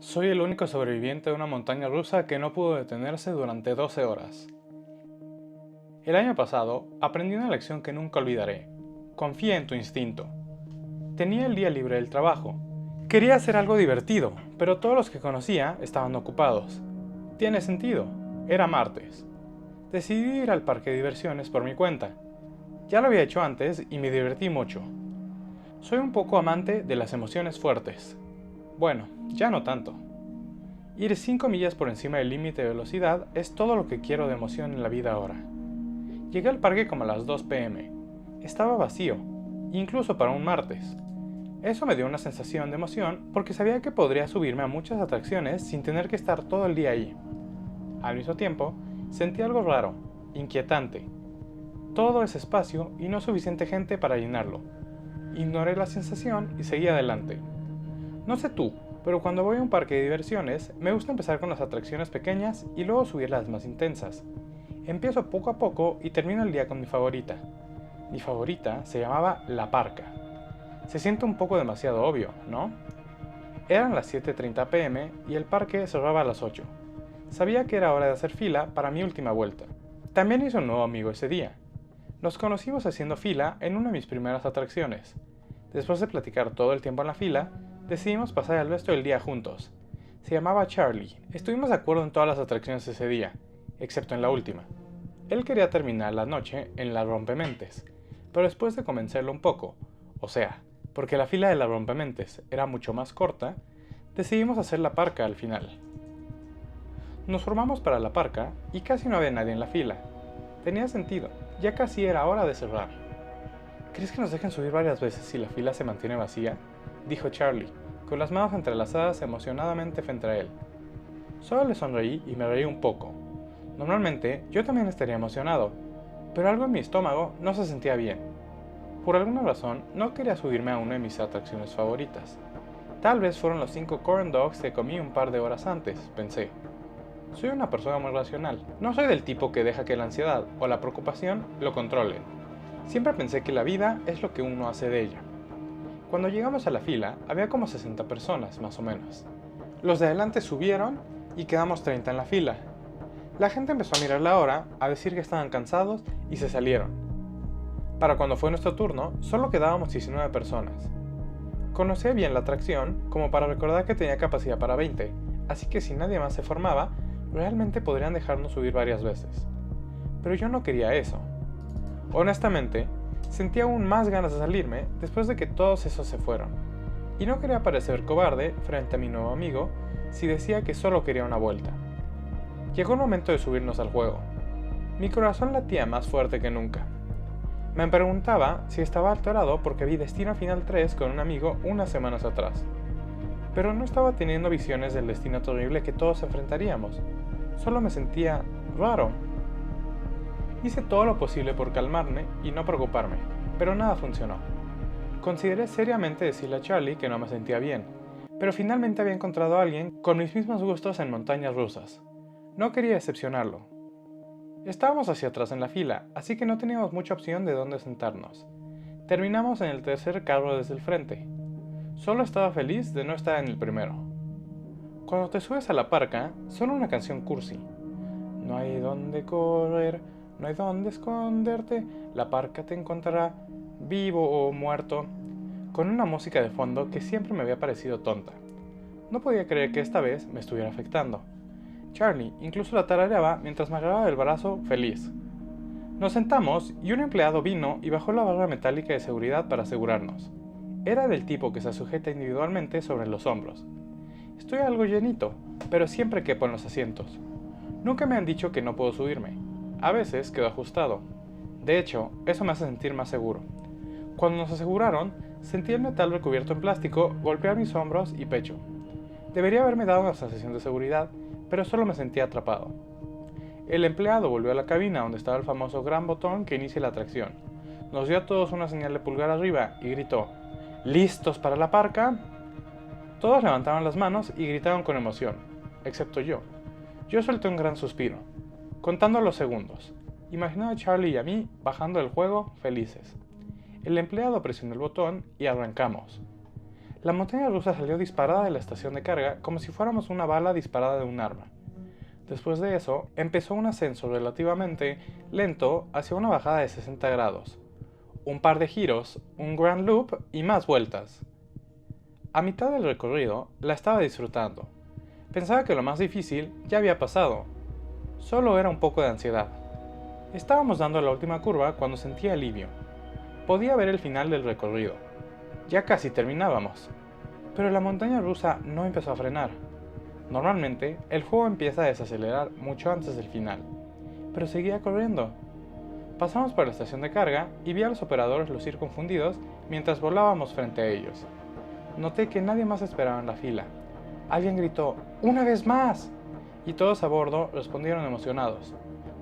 Soy el único sobreviviente de una montaña rusa que no pudo detenerse durante 12 horas. El año pasado aprendí una lección que nunca olvidaré. Confía en tu instinto. Tenía el día libre del trabajo. Quería hacer algo divertido, pero todos los que conocía estaban ocupados. Tiene sentido. Era martes. Decidí ir al parque de diversiones por mi cuenta. Ya lo había hecho antes y me divertí mucho. Soy un poco amante de las emociones fuertes. Bueno, ya no tanto. Ir 5 millas por encima del límite de velocidad es todo lo que quiero de emoción en la vida ahora. Llegué al parque como a las 2 p.m. Estaba vacío, incluso para un martes. Eso me dio una sensación de emoción porque sabía que podría subirme a muchas atracciones sin tener que estar todo el día ahí. Al mismo tiempo, sentí algo raro, inquietante. Todo ese espacio y no suficiente gente para llenarlo. Ignoré la sensación y seguí adelante. No sé tú, pero cuando voy a un parque de diversiones, me gusta empezar con las atracciones pequeñas y luego subir las más intensas. Empiezo poco a poco y termino el día con mi favorita. Mi favorita se llamaba La Parca. Se siente un poco demasiado obvio, ¿no? Eran las 7:30 p.m. y el parque cerraba a las 8. Sabía que era hora de hacer fila para mi última vuelta. También hice un nuevo amigo ese día. Nos conocimos haciendo fila en una de mis primeras atracciones. Después de platicar todo el tiempo en la fila, decidimos pasar el resto del día juntos. Se llamaba Charlie. Estuvimos de acuerdo en todas las atracciones ese día, excepto en la última. Él quería terminar la noche en la Rompementes, pero después de convencerlo un poco, o sea, porque la fila de la Rompementes era mucho más corta, decidimos hacer la parca al final. Nos formamos para la parca y casi no había nadie en la fila. Tenía sentido, ya casi era hora de cerrar. ¿Crees que nos dejen subir varias veces si la fila se mantiene vacía?, dijo Charlie, con las manos entrelazadas emocionadamente frente a él. Solo le sonreí y me reí un poco. Normalmente yo también estaría emocionado, pero algo en mi estómago no se sentía bien. Por alguna razón no quería subirme a una de mis atracciones favoritas. Tal vez fueron los 5 corn dogs que comí un par de horas antes, pensé. Soy una persona muy racional. No soy del tipo que deja que la ansiedad o la preocupación lo controlen. Siempre pensé que la vida es lo que uno hace de ella. Cuando llegamos a la fila, había como 60 personas, más o menos. Los de adelante subieron y quedamos 30 en la fila. La gente empezó a mirar la hora, a decir que estaban cansados y se salieron. Para cuando fue nuestro turno, solo quedábamos 19 personas. Conocía bien la atracción como para recordar que tenía capacidad para 20, así que si nadie más se formaba, realmente podrían dejarnos subir varias veces. Pero yo no quería eso. Honestamente, sentía aún más ganas de salirme después de que todos esos se fueron. Y no quería parecer cobarde frente a mi nuevo amigo si decía que solo quería una vuelta. Llegó el momento de subirnos al juego. Mi corazón latía más fuerte que nunca. Me preguntaba si estaba alterado porque vi Destino Final 3 con un amigo unas semanas atrás. Pero no estaba teniendo visiones del destino terrible que todos enfrentaríamos. Solo me sentía raro. Hice todo lo posible por calmarme y no preocuparme, pero nada funcionó. Consideré seriamente decirle a Charlie que no me sentía bien, pero finalmente había encontrado a alguien con mis mismos gustos en montañas rusas. No quería decepcionarlo. Estábamos hacia atrás en la fila, así que no teníamos mucha opción de dónde sentarnos. Terminamos en el tercer carro desde el frente. Solo estaba feliz de no estar en el primero. Cuando te subes a la parca, suena una canción cursi. No hay dónde correr, no hay dónde esconderte, la parca te encontrará, vivo o muerto, con una música de fondo que siempre me había parecido tonta. No podía creer que esta vez me estuviera afectando. Charlie incluso la tarareaba mientras me agarraba del brazo feliz. Nos sentamos y un empleado vino y bajó la barra metálica de seguridad para asegurarnos. Era del tipo que se sujeta individualmente sobre los hombros. Estoy algo llenito, pero siempre quepo en los asientos. Nunca me han dicho que no puedo subirme. A veces quedo ajustado. De hecho, eso me hace sentir más seguro. Cuando nos aseguraron, sentí el metal recubierto en plástico golpear mis hombros y pecho. Debería haberme dado una sensación de seguridad, pero solo me sentía atrapado. El empleado volvió a la cabina donde estaba el famoso gran botón que inicia la atracción. Nos dio a todos una señal de pulgar arriba y gritó: ¿listos para la parca? Todos levantaron las manos y gritaron con emoción, excepto yo. Yo solté un gran suspiro, contando los segundos. Imaginaba a Charlie y a mí bajando del juego felices. El empleado presionó el botón y arrancamos. La montaña rusa salió disparada de la estación de carga como si fuéramos una bala disparada de un arma. Después de eso, empezó un ascenso relativamente lento hacia una bajada de 60 grados. Un par de giros, un grand loop y más vueltas. A mitad del recorrido, la estaba disfrutando. Pensaba que lo más difícil ya había pasado. Solo era un poco de ansiedad. Estábamos dando la última curva cuando sentí alivio. Podía ver el final del recorrido. Ya casi terminábamos. Pero la montaña rusa no empezó a frenar. Normalmente, el juego empieza a desacelerar mucho antes del final, pero seguía corriendo. Pasamos por la estación de carga y vi a los operadores lucir confundidos mientras volábamos frente a ellos. Noté que nadie más esperaba en la fila. Alguien gritó, ¡una vez más!, y todos a bordo respondieron emocionados.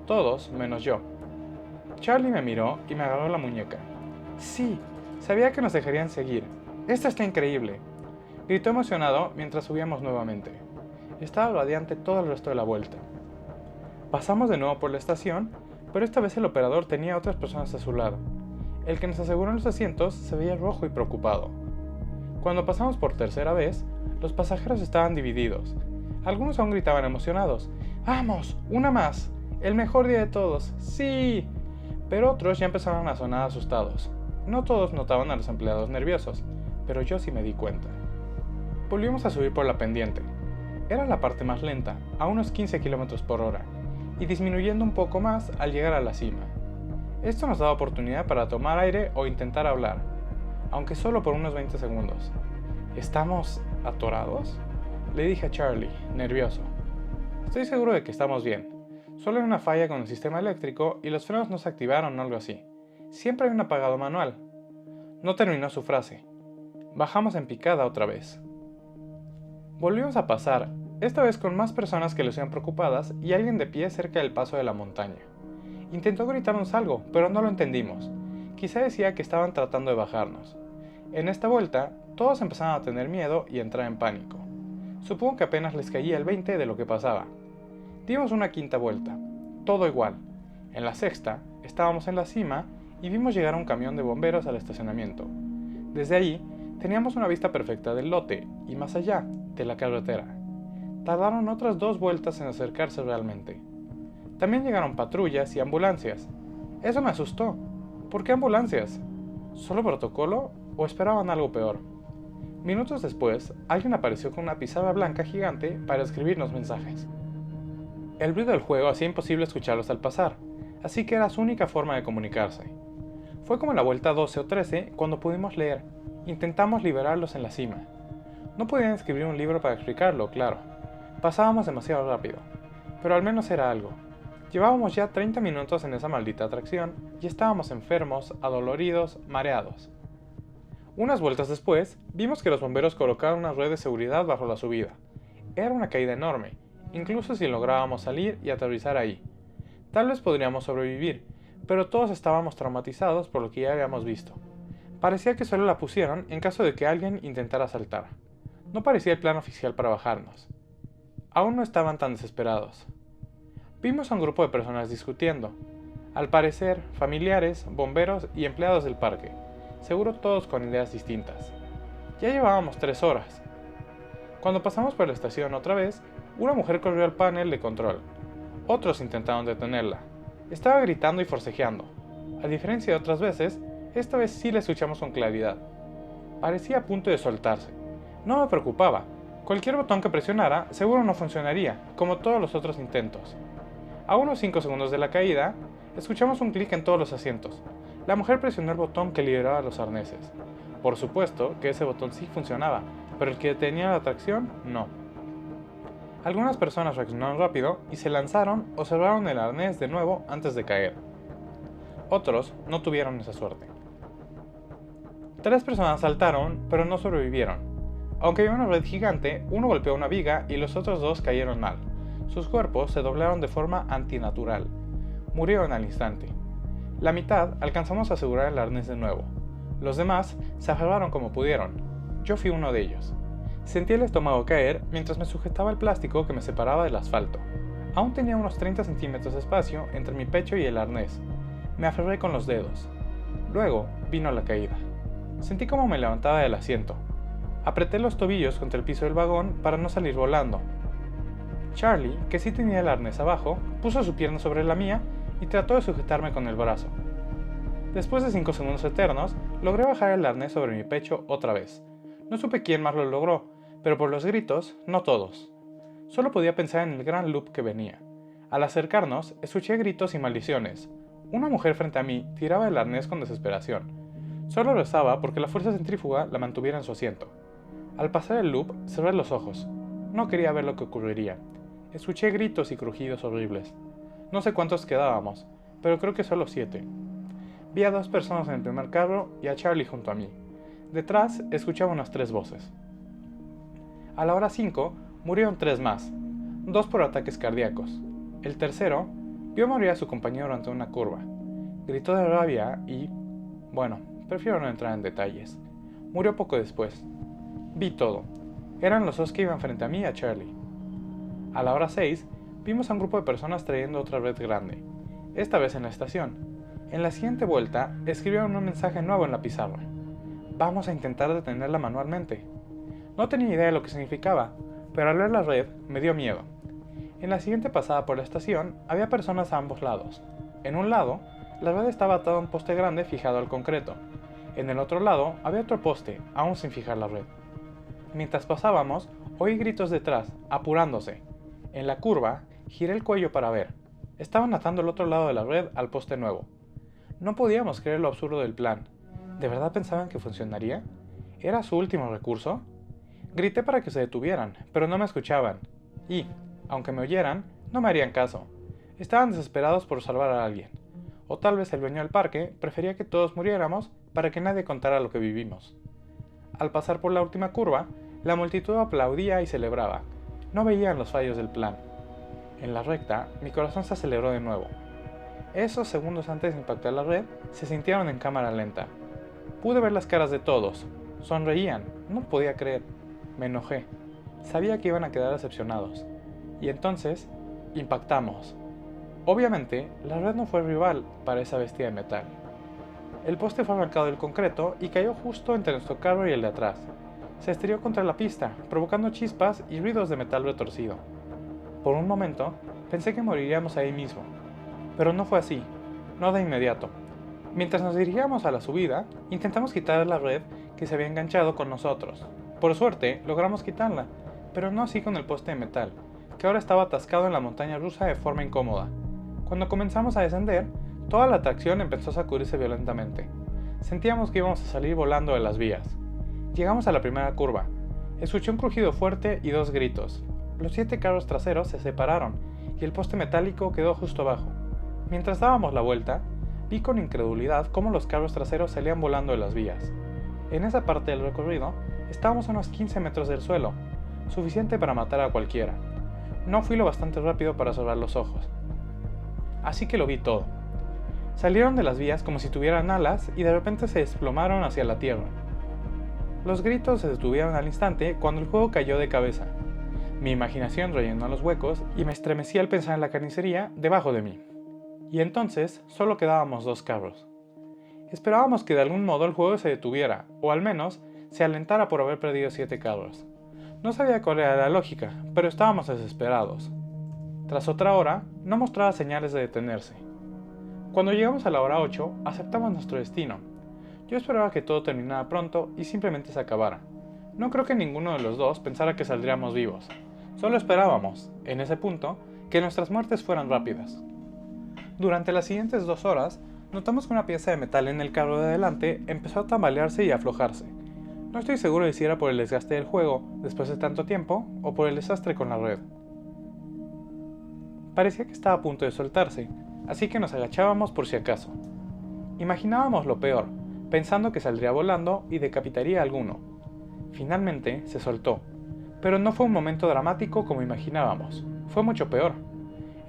Todos menos yo. Charlie me miró y me agarró la muñeca. ¡Sí! Sabía que nos dejarían seguir. ¡Esto está increíble!, gritó emocionado mientras subíamos nuevamente. Estaba radiante todo el resto de la vuelta. Pasamos de nuevo por la estación, pero esta vez el operador tenía a otras personas a su lado. El que nos aseguró los asientos se veía rojo y preocupado. Cuando pasamos por tercera vez, los pasajeros estaban divididos. Algunos aún gritaban emocionados, ¡vamos! ¡Una más! ¡El mejor día de todos! ¡Sí! Pero otros ya empezaron a sonar asustados. No todos notaban a los empleados nerviosos, pero yo sí me di cuenta. Volvimos a subir por la pendiente. Era la parte más lenta, a unos 15 km por hora, y disminuyendo un poco más al llegar a la cima. Esto nos daba oportunidad para tomar aire o intentar hablar, aunque solo por unos 20 segundos. ¿Estamos atorados?, le dije a Charlie, nervioso. Estoy seguro de que estamos bien. Solo hay una falla con el sistema eléctrico y los frenos no se activaron o algo así. Siempre hay un apagado manual. No terminó su frase. Bajamos en picada otra vez. Volvimos a pasar, esta vez con más personas que lucían preocupadas y alguien de pie cerca del paso de la montaña. Intentó gritarnos algo, pero no lo entendimos. Quizá decía que estaban tratando de bajarnos. En esta vuelta, todos empezaron a tener miedo y entrar en pánico. Supongo que apenas les caía el 20 de lo que pasaba. Dimos una quinta vuelta, todo igual. En la sexta, estábamos en la cima y vimos llegar a un camión de bomberos al estacionamiento. Desde allí, teníamos una vista perfecta del lote y más allá, de la carretera. Tardaron otras 2 vueltas en acercarse realmente. También llegaron patrullas y ambulancias. Eso me asustó. ¿Por qué ambulancias? ¿Solo protocolo o esperaban algo peor? Minutos después, alguien apareció con una pizarra blanca gigante para escribirnos mensajes. El ruido del juego hacía imposible escucharlos al pasar, así que era su única forma de comunicarse. Fue como en la vuelta 12 o 13 cuando pudimos leer. Intentamos liberarlos en la cima. No podían escribir un libro para explicarlo, claro. Pasábamos demasiado rápido, pero al menos era algo. Llevábamos ya 30 minutos en esa maldita atracción y estábamos enfermos, adoloridos, mareados. Unas vueltas después, vimos que los bomberos colocaron una red de seguridad bajo la subida. Era una caída enorme, incluso si lográbamos salir y aterrizar ahí. Tal vez podríamos sobrevivir, pero todos estábamos traumatizados por lo que ya habíamos visto. Parecía que solo la pusieron en caso de que alguien intentara saltar. No parecía el plan oficial para bajarnos. Aún no estaban tan desesperados. Vimos a un grupo de personas discutiendo. Al parecer, familiares, bomberos y empleados del parque. Seguro todos con ideas distintas. Ya llevábamos 3 horas. Cuando pasamos por la estación otra vez, una mujer corrió al panel de control. Otros intentaron detenerla. Estaba gritando y forcejeando. A diferencia de otras veces, esta vez sí la escuchamos con claridad. Parecía a punto de soltarse. No me preocupaba. Cualquier botón que presionara seguro no funcionaría, como todos los otros intentos. A unos 5 segundos de la caída, escuchamos un clic en todos los asientos. La mujer presionó el botón que liberaba los arneses. Por supuesto que ese botón sí funcionaba, pero el que detenía la tracción, no. Algunas personas reaccionaron rápido y se lanzaron o cerraron el arnés de nuevo antes de caer. Otros no tuvieron esa suerte. 3 personas saltaron, pero no sobrevivieron. Aunque había una red gigante, uno golpeó una viga y los otros 2 cayeron mal. Sus cuerpos se doblaron de forma antinatural. Murieron al instante. La mitad alcanzamos a asegurar el arnés de nuevo. Los demás se aferraron como pudieron. Yo fui uno de ellos. Sentí el estómago caer mientras me sujetaba el plástico que me separaba del asfalto. Aún tenía unos 30 centímetros de espacio entre mi pecho y el arnés. Me aferré con los dedos. Luego vino la caída. Sentí como me levantaba del asiento. Apreté los tobillos contra el piso del vagón para no salir volando. Charlie, que sí tenía el arnés abajo, puso su pierna sobre la mía y trató de sujetarme con el brazo. Después de 5 segundos eternos, logré bajar el arnés sobre mi pecho otra vez. No supe quién más lo logró, pero por los gritos, no todos. Solo podía pensar en el gran loop que venía. Al acercarnos, escuché gritos y maldiciones. Una mujer frente a mí tiraba el arnés con desesperación. Solo rezaba porque la fuerza centrífuga la mantuviera en su asiento. Al pasar el loop, cerré los ojos. No quería ver lo que ocurriría. Escuché gritos y crujidos horribles. No sé cuántos quedábamos, pero creo que solo 7. Vi a 2 personas en el primer carro y a Charlie junto a mí. Detrás escuchaba unas 3 voces. A la hora 5 murieron 3 más, 2 por ataques cardíacos. El tercero vio morir a su compañero durante una curva. Gritó de rabia y... bueno, prefiero no entrar en detalles. Murió poco después. Vi todo. Eran los 2 que iban frente a mí y a Charlie. A la hora 6 vimos a un grupo de personas trayendo otra red grande, esta vez en la estación. En la siguiente vuelta escribieron un mensaje nuevo en la pizarra. Vamos a intentar detenerla manualmente. No tenía idea de lo que significaba, pero al ver la red me dio miedo. En la siguiente pasada por la estación había personas a ambos lados. En un lado, la red estaba atada a un poste grande fijado al concreto. En el otro lado había otro poste, aún sin fijar la red. Mientras pasábamos, oí gritos detrás, apurándose. En la curva, giré el cuello para ver. Estaban atando el otro lado de la red al poste nuevo. No podíamos creer lo absurdo del plan. ¿De verdad pensaban que funcionaría? ¿Era su último recurso? Grité para que se detuvieran, pero no me escuchaban. Y, aunque me oyeran, no me harían caso. Estaban desesperados por salvar a alguien. O tal vez el dueño del parque prefería que todos muriéramos para que nadie contara lo que vivimos. Al pasar por la última curva, la multitud aplaudía y celebraba. No veían los fallos del plan. En la recta, mi corazón se aceleró de nuevo. Esos segundos antes de impactar la red, se sintieron en cámara lenta. Pude ver las caras de todos. Sonreían. No podía creer. Me enojé. Sabía que iban a quedar decepcionados. Y entonces, impactamos. Obviamente, la red no fue rival para esa bestia de metal. El poste fue arrancado del concreto y cayó justo entre nuestro carro y el de atrás. Se estrelló contra la pista, provocando chispas y ruidos de metal retorcido. Por un momento, pensé que moriríamos ahí mismo. Pero no fue así, no de inmediato. Mientras nos dirigíamos a la subida, intentamos quitar la red que se había enganchado con nosotros. Por suerte, logramos quitarla, pero no así con el poste de metal, que ahora estaba atascado en la montaña rusa de forma incómoda. Cuando comenzamos a descender, toda la atracción empezó a sacudirse violentamente. Sentíamos que íbamos a salir volando de las vías. Llegamos a la primera curva. Escuché un crujido fuerte y 2 gritos. Los 7 carros traseros se separaron y el poste metálico quedó justo abajo. Mientras dábamos la vuelta, vi con incredulidad cómo los carros traseros salían volando de las vías. En esa parte del recorrido, estábamos a unos 15 metros del suelo, suficiente para matar a cualquiera. No fui lo bastante rápido para cerrar los ojos. Así que lo vi todo. Salieron de las vías como si tuvieran alas y de repente se desplomaron hacia la tierra. Los gritos se detuvieron al instante cuando el juego cayó de cabeza. Mi imaginación rellenó los huecos y me estremecí al pensar en la carnicería debajo de mí. Y entonces solo quedábamos 2 carros. Esperábamos que de algún modo el juego se detuviera, o al menos se alentara por haber perdido 7 carros. No sabía cuál era la lógica, pero estábamos desesperados. Tras otra hora, no mostraba señales de detenerse. Cuando llegamos a la hora 8, aceptamos nuestro destino. Yo esperaba que todo terminara pronto y simplemente se acabara. No creo que ninguno de los dos pensara que saldríamos vivos. Solo esperábamos, en ese punto, que nuestras muertes fueran rápidas. Durante las siguientes 2 horas, notamos que una pieza de metal en el carro de adelante empezó a tambalearse y a aflojarse. No estoy seguro de si era por el desgaste del juego después de tanto tiempo o por el desastre con la red. Parecía que estaba a punto de soltarse, así que nos agachábamos por si acaso. Imaginábamos lo peor, pensando que saldría volando y decapitaría a alguno. Finalmente se soltó, pero no fue un momento dramático como imaginábamos, fue mucho peor.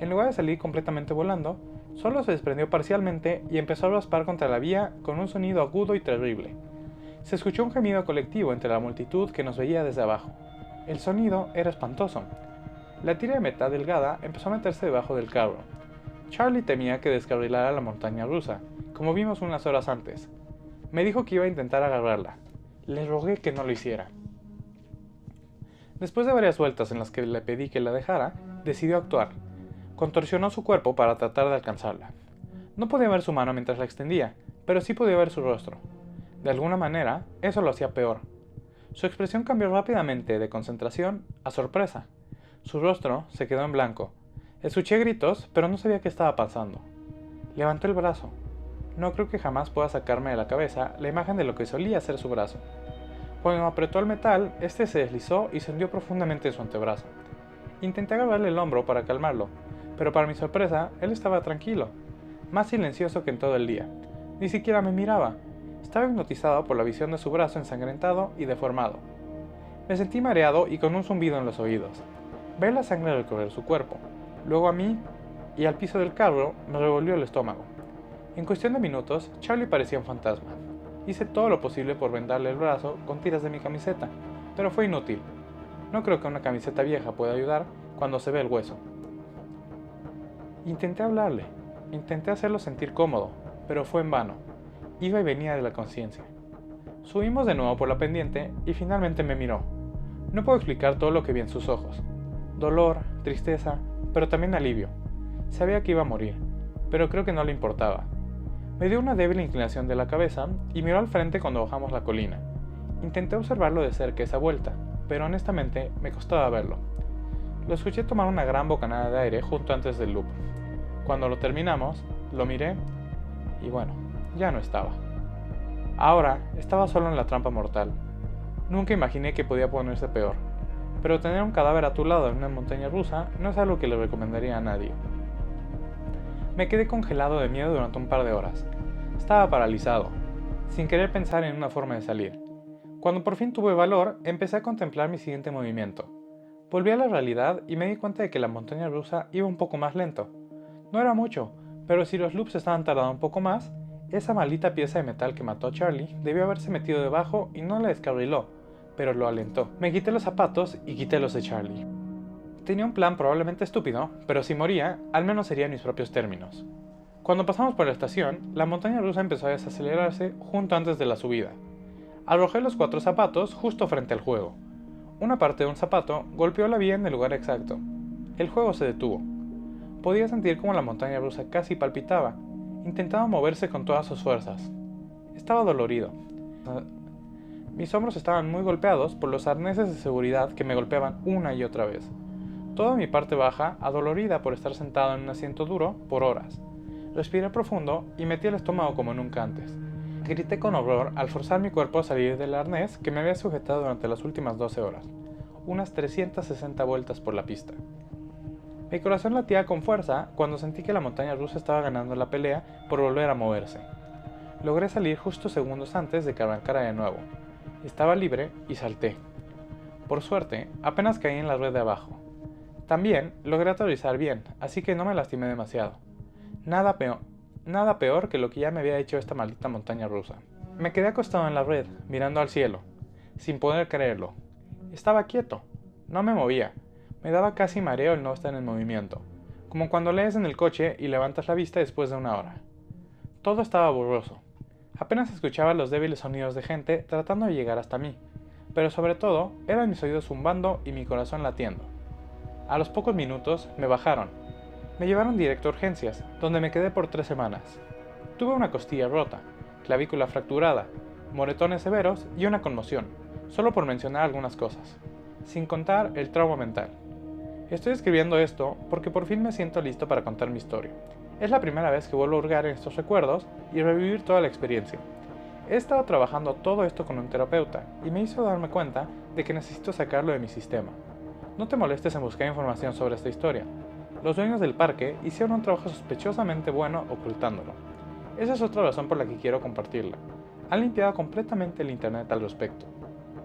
En lugar de salir completamente volando, solo se desprendió parcialmente y empezó a raspar contra la vía con un sonido agudo y terrible. Se escuchó un gemido colectivo entre la multitud que nos veía desde abajo. El sonido era espantoso. La tira de metal delgada empezó a meterse debajo del carro. Charlie temía que descarrilara la montaña rusa, como vimos unas horas antes. Me dijo que iba a intentar agarrarla. Le rogué que no lo hiciera. Después de varias vueltas en las que le pedí que la dejara, decidió actuar. Contorsionó su cuerpo para tratar de alcanzarla. No podía ver su mano mientras la extendía, pero sí podía ver su rostro. De alguna manera, eso lo hacía peor. Su expresión cambió rápidamente de concentración a sorpresa. Su rostro se quedó en blanco. Escuché gritos, pero no sabía qué estaba pasando. Levantó el brazo. No creo que jamás pueda sacarme de la cabeza la imagen de lo que solía ser su brazo. Cuando apretó el metal, este se deslizó y se hundió profundamente en su antebrazo. Intenté agarrarle el hombro para calmarlo, pero para mi sorpresa, él estaba tranquilo, más silencioso que en todo el día. Ni siquiera me miraba. Estaba hipnotizado por la visión de su brazo ensangrentado y deformado. Me sentí mareado y con un zumbido en los oídos. Ver la sangre recorrer su cuerpo, luego a mí y al piso del carro me revolvió el estómago. En cuestión de minutos, Charlie parecía un fantasma. Hice todo lo posible por vendarle el brazo con tiras de mi camiseta, pero fue inútil. No creo que una camiseta vieja pueda ayudar cuando se ve el hueso. Intenté hablarle, intenté hacerlo sentir cómodo, pero fue en vano. Iba y venía de la conciencia. Subimos de nuevo por la pendiente y finalmente me miró. No puedo explicar todo lo que vi en sus ojos. Dolor, tristeza, pero también alivio. Sabía que iba a morir, pero creo que no le importaba. Me dio una débil inclinación de la cabeza y miró al frente cuando bajamos la colina. Intenté observarlo de cerca esa vuelta, pero honestamente me costaba verlo. Lo escuché tomar una gran bocanada de aire justo antes del loop. Cuando lo terminamos, lo miré y bueno, ya no estaba. Ahora estaba solo en la trampa mortal. Nunca imaginé que podía ponerse peor, pero tener un cadáver a tu lado en una montaña rusa no es algo que le recomendaría a nadie. Me quedé congelado de miedo durante un par de horas. Estaba paralizado, sin querer pensar en una forma de salir. Cuando por fin tuve valor, empecé a contemplar mi siguiente movimiento. Volví a la realidad y me di cuenta de que la montaña rusa iba un poco más lento. No era mucho, pero si los loops estaban tardando un poco más, esa maldita pieza de metal que mató a Charlie debió haberse metido debajo y no la descarriló, pero lo alentó. Me quité los zapatos y quité los de Charlie. Tenía un plan probablemente estúpido, pero si moría, al menos sería en mis propios términos. Cuando pasamos por la estación, la montaña rusa empezó a desacelerarse justo antes de la subida. Arrojé los 4 zapatos justo frente al juego. Una parte de un zapato golpeó la vía en el lugar exacto. El juego se detuvo. Podía sentir cómo la montaña rusa casi palpitaba. Intentaba moverse con todas sus fuerzas. Estaba dolorido. Mis hombros estaban muy golpeados por los arneses de seguridad que me golpeaban una y otra vez. Toda mi parte baja, adolorida por estar sentado en un asiento duro por horas. Respiré profundo y metí el estómago como nunca antes. Grité con horror al forzar mi cuerpo a salir del arnés que me había sujetado durante las últimas 12 horas. Unas 360 vueltas por la pista. Mi corazón latía con fuerza cuando sentí que la montaña rusa estaba ganando la pelea por volver a moverse. Logré salir justo segundos antes de que arrancara de nuevo. Estaba libre y salté. Por suerte, apenas caí en la red de abajo. También logré aterrizar bien, así que no me lastimé demasiado. Nada peor que lo que ya me había hecho esta maldita montaña rusa. Me quedé acostado en la red, mirando al cielo, sin poder creerlo. Estaba quieto, no me movía. Me daba casi mareo el no estar en movimiento, como cuando lees en el coche y levantas la vista después de una hora. Todo estaba borroso. Apenas escuchaba los débiles sonidos de gente tratando de llegar hasta mí, pero sobre todo eran mis oídos zumbando y mi corazón latiendo. A los pocos minutos me bajaron. Me llevaron directo a urgencias, donde me quedé por 3 semanas. Tuve una costilla rota, clavícula fracturada, moretones severos y una conmoción, solo por mencionar algunas cosas, sin contar el trauma mental. Estoy escribiendo esto porque por fin me siento listo para contar mi historia. Es la primera vez que vuelvo a hurgar en estos recuerdos y revivir toda la experiencia. He estado trabajando todo esto con un terapeuta y me hizo darme cuenta de que necesito sacarlo de mi sistema. No te molestes en buscar información sobre esta historia. Los dueños del parque hicieron un trabajo sospechosamente bueno ocultándolo. Esa es otra razón por la que quiero compartirla. Han limpiado completamente el internet al respecto.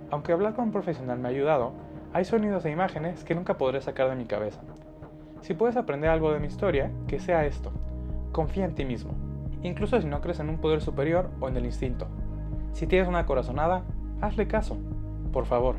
Aunque hablar con un profesional me ha ayudado, hay sonidos e imágenes que nunca podré sacar de mi cabeza. Si puedes aprender algo de mi historia, que sea esto. Confía en ti mismo, incluso si no crees en un poder superior o en el instinto. Si tienes una corazonada, hazle caso, por favor.